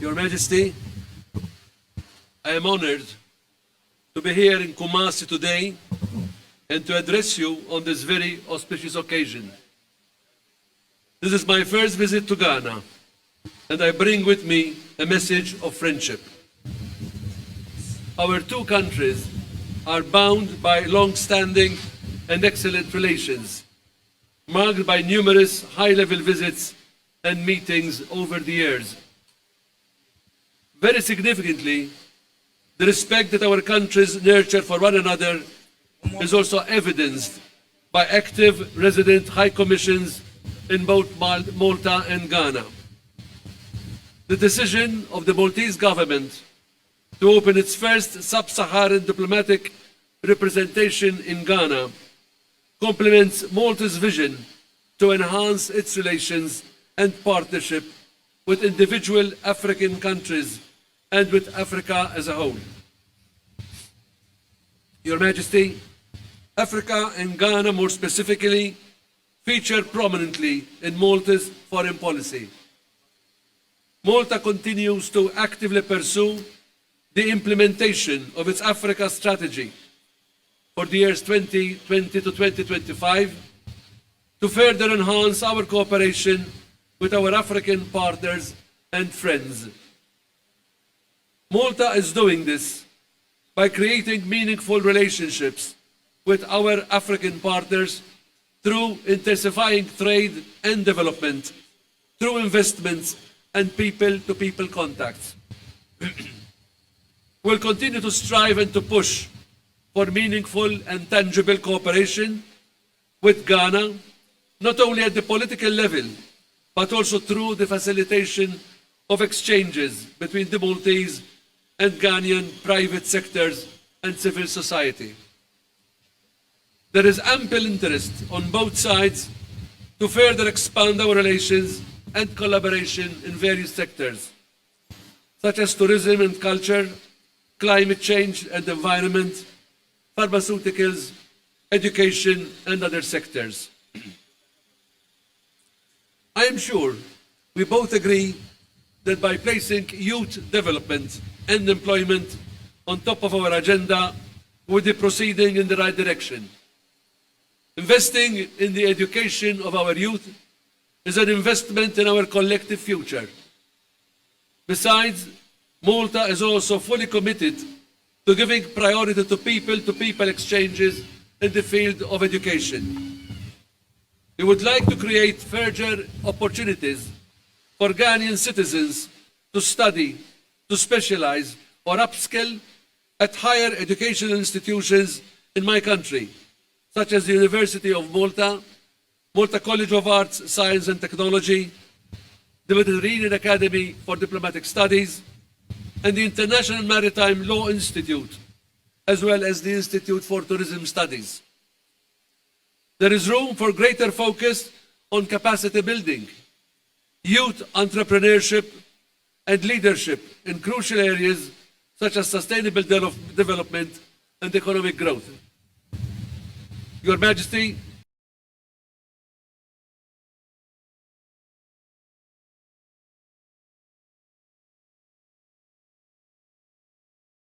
Your Majesty, I am honored to be here in Kumasi today and to address you on this very auspicious occasion. This is my first visit to Ghana, and I bring with me a message of friendship. Our two countries are bound by long-standing and excellent relations, marked by numerous high-level visits and meetings over the years. Very significantly, the respect that our countries nurture for one another is also evidenced by active resident high commissions in both Malta and Ghana. The decision of the Maltese government to open its first sub-Saharan diplomatic representation in Ghana complements Malta's vision to enhance its relations and partnership with individual African countries and with Africa as a whole. Your Majesty, Africa and Ghana more specifically feature prominently in Malta's foreign policy. Malta continues to actively pursue the implementation of its Africa strategy for the years 2020 to 2025 to further enhance our cooperation with our African partners and friends. Malta is doing this by creating meaningful relationships with our African partners through intensifying trade and development, through investments and people-to-people contacts. We'll continue to strive and to push for meaningful and tangible cooperation with Ghana, not only at the political level, but also through the facilitation of exchanges between the Maltese and Ghanaian private sectors and civil society. There is ample interest on both sides to further expand our relations and collaboration in various sectors, such as tourism and culture, climate change and environment, pharmaceuticals, education, and other sectors. I am sure we both agree that by placing youth development and employment on top of our agenda, we'll be proceeding in the right direction. Investing in the education of our youth is an investment in our collective future. Besides, Malta is also fully committed to giving priority to people-to-people exchanges in the field of education. We would like to create further opportunities for Ghanaian citizens to study, to specialize, or upskill at higher educational institutions in my country, such as the University of Malta, Malta College of Arts, Science and Technology, the Mediterranean Academy for Diplomatic Studies, and the International Maritime Law Institute, as well as the Institute for Tourism Studies. There is room for greater focus on capacity building, youth entrepreneurship, and leadership in crucial areas such as sustainable development and economic growth. Your Majesty,